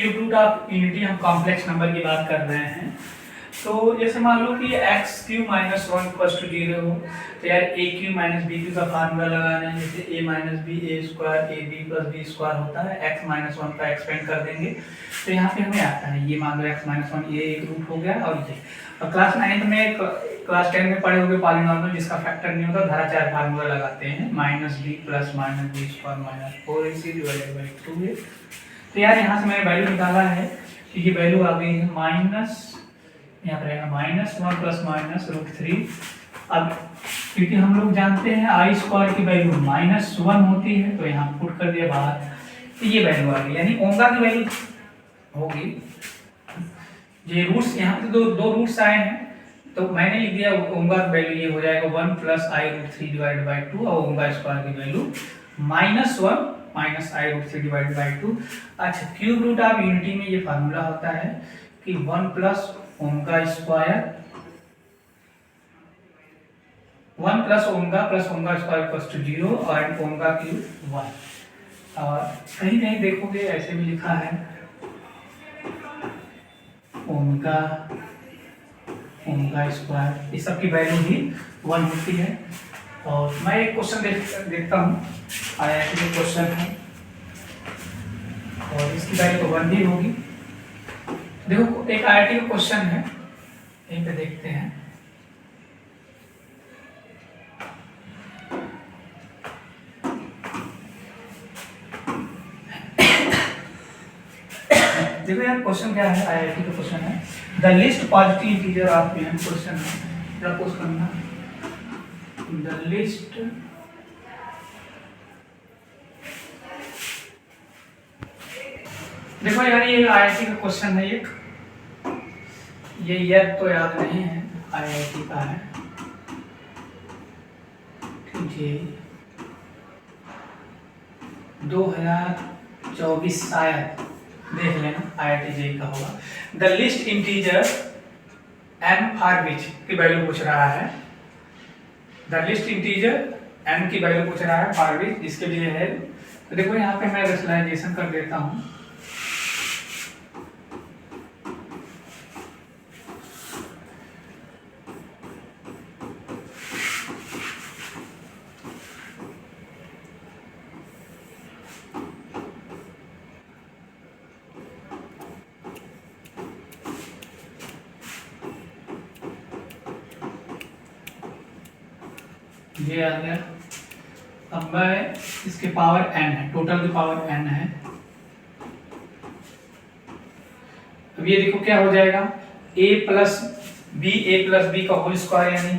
Cube root of unity हम complex number की बात कर रहे हैं। तो जैसे मान लो कि x cube minus one equal to 0 हो, तो यार a cube minus b cube का फार्मूला लगाना है। जैसे a minus b a square a b plus b square होता है, एक्स माइनस वन का एक्सपेंड कर देंगे तो यहाँ पे हमें आता है ये मान लो एक्स माइनस वन ये एक रूट हो गया। और क्लास 9 में क्लास 10 में पढ़े होंगे पॉलीनॉमियल जिसका फैक्टर नहीं होता, धारा चार फार्मूला लगाते हैं, minus b plus minus b square minus 4ac divided by 2 है। तो यार यहाँ से मैंने वैल्यू निकाला है कि ये वैल्यू आ गई है माइनस, यहाँ पर रहेगा minus one plus minus root 3। अब क्योंकि हम लोग जानते हैं आई स्क्वायर की वैल्यू माइनस वन होती है तो यहाँ पुट कर दिया बाहर, तो ये वैल्यू आ गई, यानी ओमेगा की वैल्यू होगी। ये रूट्स यहाँ पे दो रूट्स आए हैं तो मैंने लिख दिया ओमेगा की वैल्यू ये हो जाएगा 1 plus i root 3 divided by 2 और ओमेगा स्क्वायर की value minus one minus i root 3 divided by 2। अच्छा, क्यूब रूट ऑफ यूनिटी में ये फार्मूला होता है कि 1 plus omega square 1 plus omega square equals to 0 और ओमेगा क्यूब 1। और कहीं कहीं देखोगे ऐसे भी लिखा है ओमेगा स्क्वायर, इस सब की वैल्यू भी 1 होती है। और मैं एक क्वेश्चन देखता हूँ, आईआईटी में क्वेश्चन है और इसकी वैल्यू तो 1 ही होगी। देखो एक आईआईटी का क्वेश्चन है, यहीं पे देखते हैं। देखो यार क्वेश्चन क्या है, आईआईटी का क्वेश्चन है, the list positive integer of n. Question है प्रपोज करना द लिस्ट देखो यार ये आईआईटी का क्वेश्चन है, ये ईयर तो याद नहीं है, आईआईटी का है, ठीक है 2024 शायद, देख लेना आईआईटी जेईई का होगा। The list integer n for which की वैल्यू पूछ रहा है, द लिस्ट इंटीजर n की वैल्यू पूछ रहा है फॉर विच, जिसके लिए है। तो देखो यहाँ पे मैं रेशनलाइजेशन कर देता हूँ। ये आ गया। अब मैं इसके पावर n है, टोटल की पावर n है। अब ये देखो क्या हो जाएगा, a प्लस बी का होल स्क्वायर, यानी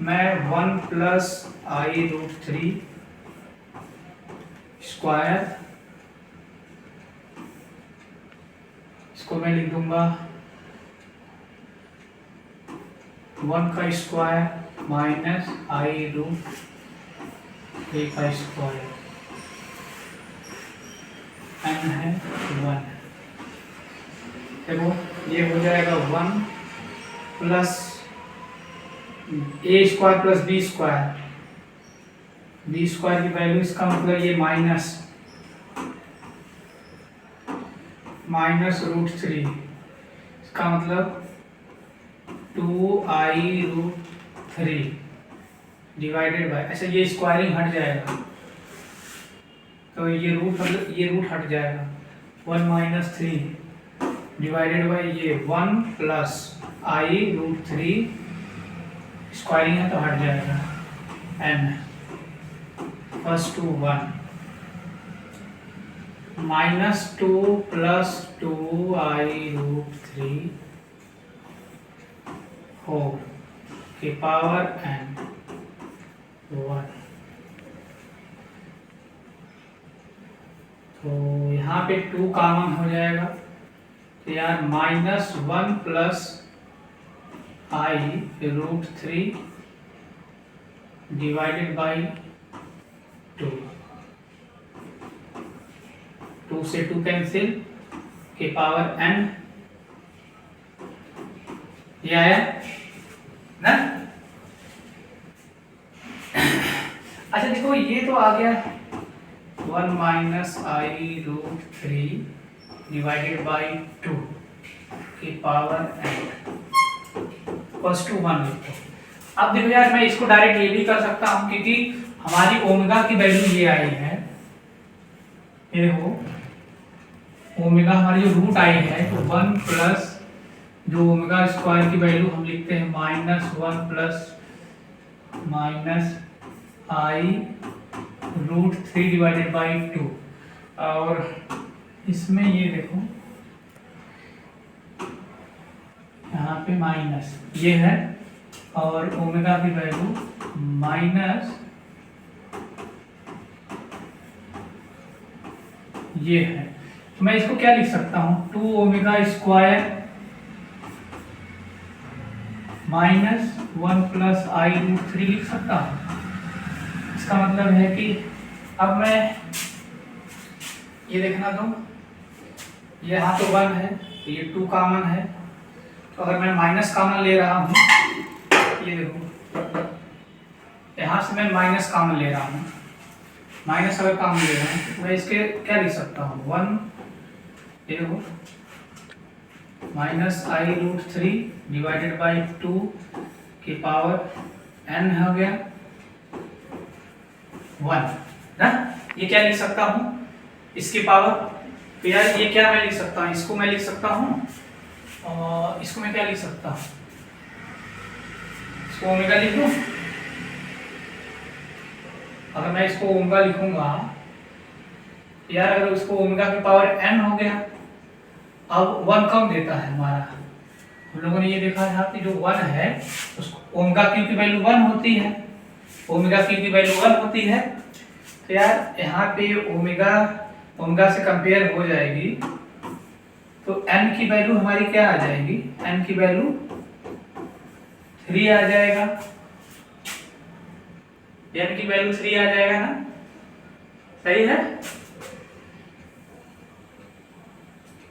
मैं 1 प्लस आई रूट 3 स्क्वायर, इसको मैं लिख दूंगा 1 का स्क्वायर माइनस आई रूट 3 का स्क्वायर, n है 1। देखो ये हो जाएगा 1 प्लस ए स्क्वायर प्लस बी स्क्वायर की वैल्यू, इसका मतलब ये माइनस रूट 3, इसका मतलब 2i रूट 3 डिवाइडेड बाय, अच्छा ये स्क्वायरिंग हट जाएगा तो ये रूट हट जाएगा, 1 माइनस 3 डिवाइडेड बाय ये 1 प्लस आई रूट 3, स्क्वायरिंग है तो हट जाएगा n first to 1 minus 2 plus 2i root 3 whole की पावर n 1। तो यहाँ पे 2 कॉमन हो जाएगा, तो यार minus 1 plus i root 3 divided by 2, 2 से 2 कैंसिल के पावर n, ये आया ना। अच्छा देखो ये तो आ गया 1 minus i root 3 divided by 2 की पावर n इक्वल्स टू 1 लिखते हैं। अब देखो यार, मैं इसको डायरेक्ट ये भी कर सकता हूँ, क्योंकि हमारी ओमेगा की वैल्यू ये आई है, ये देखो ओमेगा हमारी जो रूट आई है, तो 1 प्लस जो ओमेगा स्क्वायर की वैल्यू हम लिखते हैं -1 plus minus i root 3 divided by 2, और इसमें ये देखो यहाँ पे माइनस ये है, और ओमेगा की वैल्यू माइनस ये है। तो मैं इसको क्या लिख सकता हूँ, 2 omega square minus 1 plus i root 3 लिख सकता हूँ। इसका मतलब है कि अब मैं ये देखना दो, ये यहाँ तो 1 है, तो ये 2 कॉमन है, तो अगर मैं माइनस कॉमन ले रहा हूँ, ये देखो यहाँ से मैं माइनस कॉमन ले रहा हूँ, माइनस अगर कॉमन ले रहा हूँ तो मैं इसके क्या लिख सकता हूँ, 1 ये देखो minus i root 3 divided by 2 की पावर n हो गया 1 ना। ये क्या लिख सकता हूँ, इसकी पावर, तो यार ये क्या मैं लिख सकता हूँ, इसको मैं लिख सकता हूँ, और इसको मैं क्या लिख सकता हूँ, इसको ओमेगा लिख लूँ। अगर मैं इसको ओमेगा लिखूंगा यार, अगर इसको ओमेगा की पावर n हो गया, अब 1 कम देता है हमारा, हम लोगों ने ये देखा था कि जो 1 है उसको ओमेगा क्यू की वैल्यू 1 होती है, ओमेगा क्यू की वैल्यू 1 होती है, तो यार यहाँ पे ओमेगा से कंपेयर हो जाएगी, तो n की वैल्यू हमारी क्या आ जाएगी, n की वैल्यू 3 आ जाएगा, n की वैल्यू 3 आ जाएगा ना, सही है।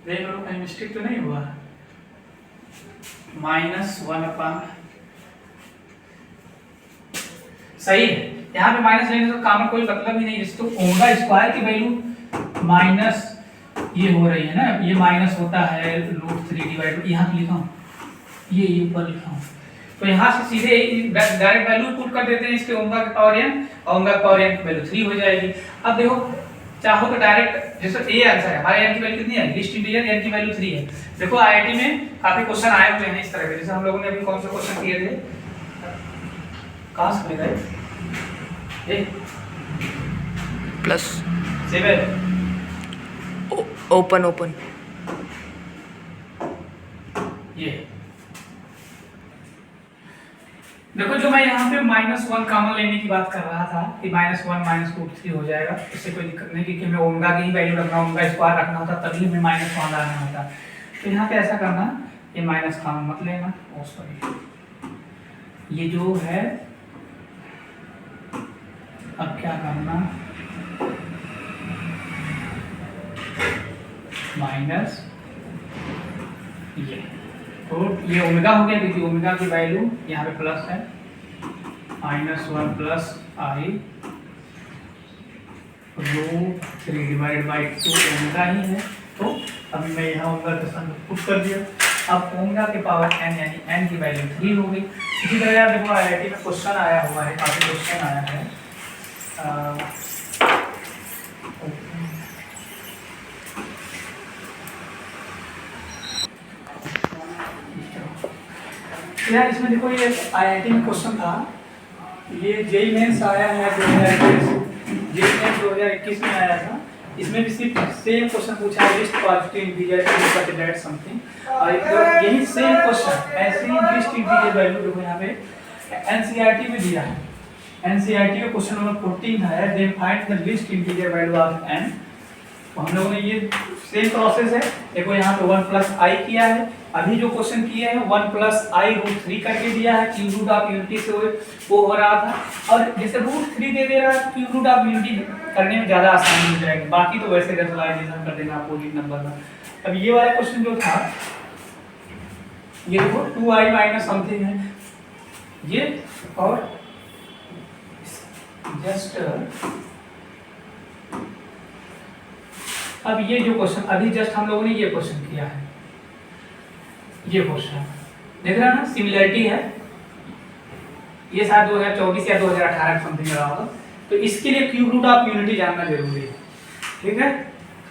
देख लो कहीं मिस्टेक तो नहीं हुआ, -1 सही है। यहाँ पे माइनस लेने से काम कोई मतलब ही नहीं, जिसको ओमेगा स्क्वायर की वैल्यू माइनस ये हो रही है ना, ये माइनस होता है रूट 3 डिवाइड, यहाँ पे लिखा हूँ, ये ऊपर लिखा हूँ, तो यहाँ से सीधे डायरेक्ट वैल्यू पुट कर देते हैं इसके ओमेगा की पावर n, और ओमेगा की पावर n की वैल्यू 3 हो जाएगी। अब देखो चाहो तो डायरेक्ट, जैसे ए आंसर है हमारे n की वैल्यू कितनी है, लिस्ट इंटीजर n की वैल्यू 3 है। देखो आईआईटी में काफी क्वेश्चन आए हुए हैं इस तरह के, जैसे हम लोगों ने अभी कौन से क्वेश्चन किए थे, कहाँ से गए, +7 ओपन ये देखो, जो मैं यहाँ पे -1 कॉमन लेने की बात कर रहा था कि -1 -√3 हो जाएगा, इससे कोई दिक्कत नहीं, क्योंकि हमें ओमेगा की ही वैल्यू रखना, ओमेगा स्क्वायर रखना होता, तभी हमें -1 लाना होता। तो यहाँ पे ऐसा करना, ये माइनस कॉमन मत लेना, ओ सॉरी, ये जो है अब क्या करना, माइनस ये, तो ये ओमेगा हो गया, क्योंकि ओमेगा की वैल्यू यहाँ पे प्लस है, -1 plus i root 3 divided by 2 omega ही है। तो अभी मैं यहाँ ओमेगा के साथ पुट कर दिया, अब ओमेगा के पावर n यानी n की वैल्यू 3 हो गई। इसी तरह यार देखो आईआईटी में क्वेश्चन आया हुआ है, काफी क्वेश्चन आया है, यार इसमें देखो ये आईआईटी में क्वेश्चन था, ये जेईई मेंस आया है 2021 में आया था, इसमें भी सिर्फ सेम क्वेश्चन पूछा है, list positive integer but that something, और यही सेम क्वेश्चन ऐसे ही लिस्ट इंटीजर वैल्यू देखो यहाँ पे एनसीईआरटी में दिया है, एनसीईआरटी का क्वेश्चन नंबर 14 है, then find the list integer value of n। तो हम लोगों ने ये सेम प्रोसेस है, देखो यहाँ पे 1 प्लस आई किया है, अभी जो क्वेश्चन किए हैं 1 प्लस आई रूट 3 करके दिया है, क्यूब रूट ऑफ यूनिटी से वो हो रहा था, और जैसे रूट 3 दे दे रहा है, क्यूब रूट ऑफ यूनिटी करने में ज़्यादा आसानी हो जाएगी, बाकी तो वैसे रेशनलाइजेशन कर देना अपोजिट नंबर का। अब ये वाला क्वेश्चन जो था, ये देखो 2i माइनस समथिंग है ये, और जस्ट अब ये जो क्वेश्चन अभी जस्ट हम लोगों ने ये क्वेश्चन किया है, ये क्वेश्चन देख रहे हैं ना, सिमिलरिटी है, ये शायद 2024 या 2018 समथिंग रहा होगा। तो इसके लिए क्यूब रूट ऑफ यूनिटी जानना जरूरी है, ठीक है।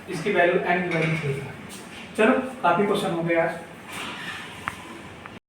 इसकी वैल्यू n की वैल्यू 3 है। चलो काफी क्वेश्चन हो गए आज।